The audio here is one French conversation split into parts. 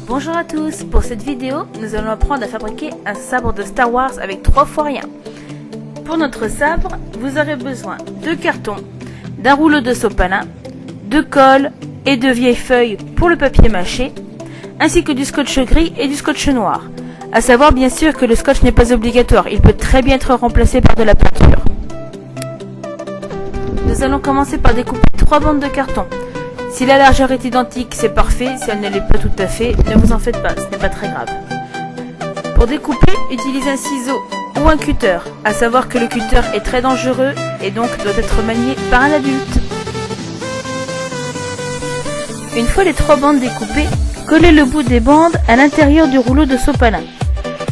Bonjour à tous, pour cette vidéo, nous allons apprendre à fabriquer un sabre de Star Wars avec 3 fois rien. Pour notre sabre, vous aurez besoin de carton, d'un rouleau de sopalin, de colle et de vieilles feuilles pour le papier mâché, ainsi que du scotch gris et du scotch noir. A savoir bien sûr que le scotch n'est pas obligatoire, il peut très bien être remplacé par de la peinture. Nous allons commencer par découper 3 bandes de carton. Si la largeur est identique, c'est parfait. Si elle ne l'est pas tout à fait, ne vous en faites pas, ce n'est pas très grave. Pour découper, utilisez un ciseau ou un cutter. A savoir que le cutter est très dangereux et donc doit être manié par un adulte. Une fois les 3 bandes découpées, collez le bout des bandes à l'intérieur du rouleau de sopalin.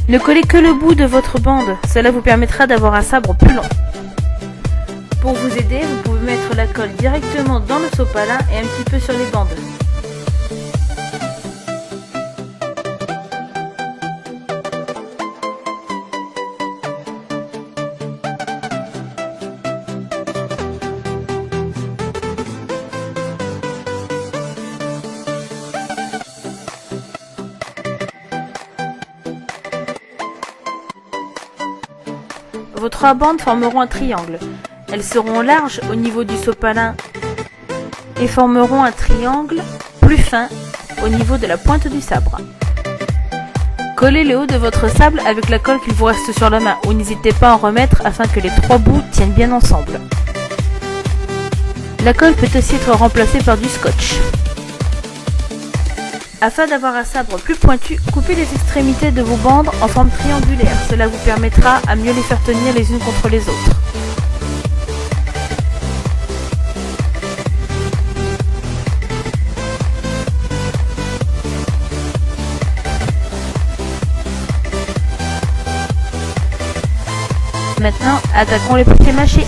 Ne collez que le bout de votre bande, cela vous permettra d'avoir un sabre plus long. Pour vous aider, vous pouvez mettre la colle directement dans le sopalin et un petit peu sur les bandes. Vos 3 bandes formeront un triangle. Elles seront larges au niveau du sopalin et formeront un triangle plus fin au niveau de la pointe du sabre. Collez le haut de votre sabre avec la colle qu'il vous reste sur la main ou n'hésitez pas à en remettre afin que les 3 bouts tiennent bien ensemble. La colle peut aussi être remplacée par du scotch. Afin d'avoir un sabre plus pointu, coupez les extrémités de vos bandes en forme triangulaire. Cela vous permettra à mieux les faire tenir les unes contre les autres. Maintenant, attaquons les papiers mâchés.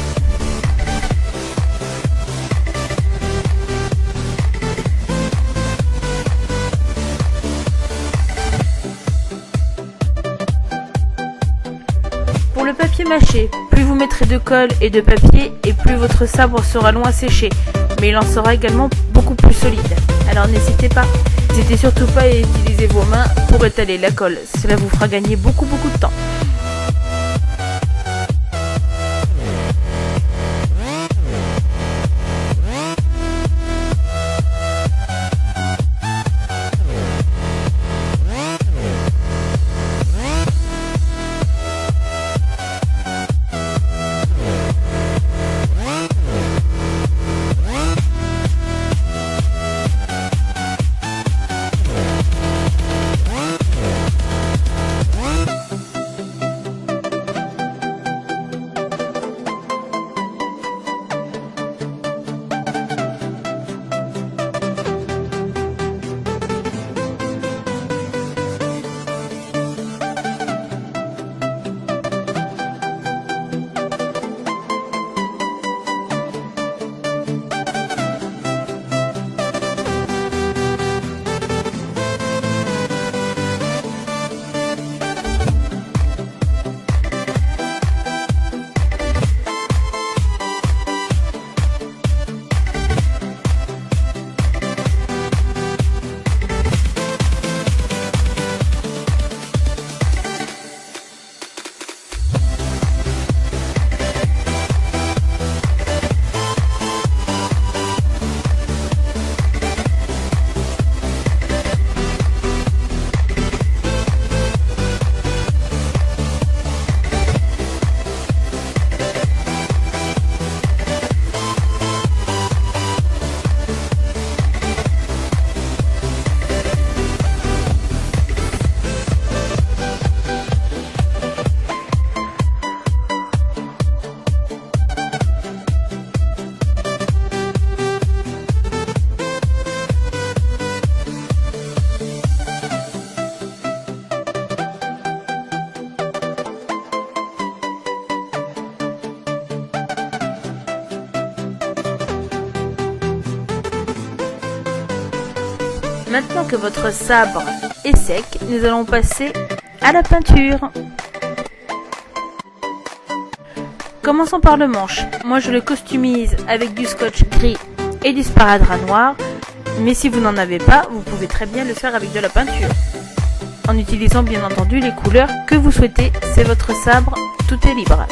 Pour le papier mâché, plus vous mettrez de colle et de papier et plus votre sabre sera long à sécher, mais il en sera également beaucoup plus solide. Alors n'hésitez surtout pas à utiliser vos mains pour étaler la colle, cela vous fera gagner beaucoup de temps. Maintenant que votre sabre est sec, nous allons passer à la peinture. Commençons par le manche. Moi je le customise avec du scotch gris et du sparadrap noir. Mais si vous n'en avez pas, vous pouvez très bien le faire avec de la peinture. En utilisant bien entendu les couleurs que vous souhaitez, c'est votre sabre, tout est libre.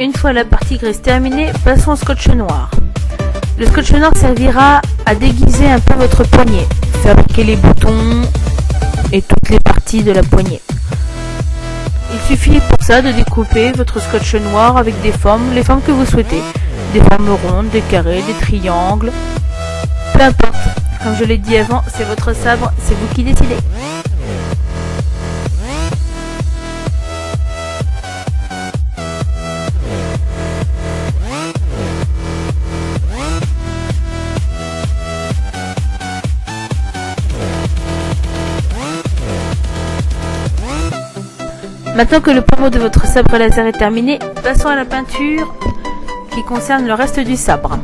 Une fois la partie grise terminée, passons au scotch noir. Le scotch noir servira à déguiser un peu votre poignet, fabriquer les boutons et toutes les parties de la poignée. Il suffit pour ça de découper votre scotch noir avec des formes, les formes que vous souhaitez. Des formes rondes, des carrés, des triangles, peu importe. Comme je l'ai dit avant, c'est votre sabre, c'est vous qui décidez. Maintenant que le pommeau de votre sabre laser est terminé, passons à la peinture qui concerne le reste du sabre.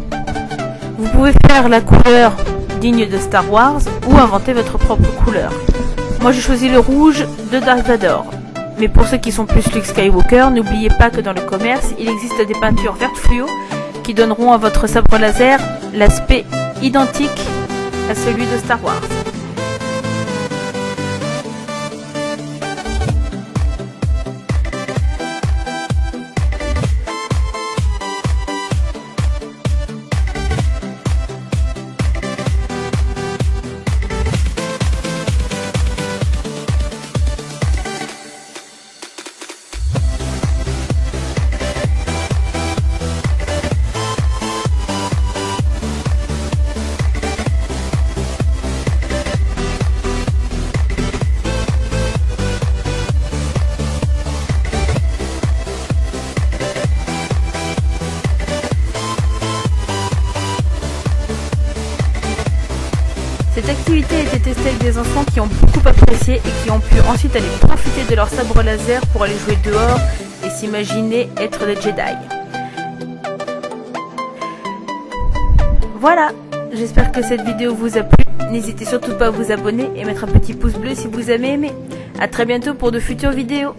Vous pouvez faire la couleur digne de Star Wars ou inventer votre propre couleur. Moi j'ai choisi le rouge de Darth Vader. Mais pour ceux qui sont plus Luke Skywalker, n'oubliez pas que dans le commerce, il existe des peintures vertes fluo qui donneront à votre sabre laser l'aspect identique à celui de Star Wars. Cette activité a été testée avec des enfants qui ont beaucoup apprécié et qui ont pu ensuite aller profiter de leur sabre laser pour aller jouer dehors et s'imaginer être des Jedi. Voilà, j'espère que cette vidéo vous a plu. N'hésitez surtout pas à vous abonner et mettre un petit pouce bleu si vous avez aimé. A très bientôt pour de futures vidéos.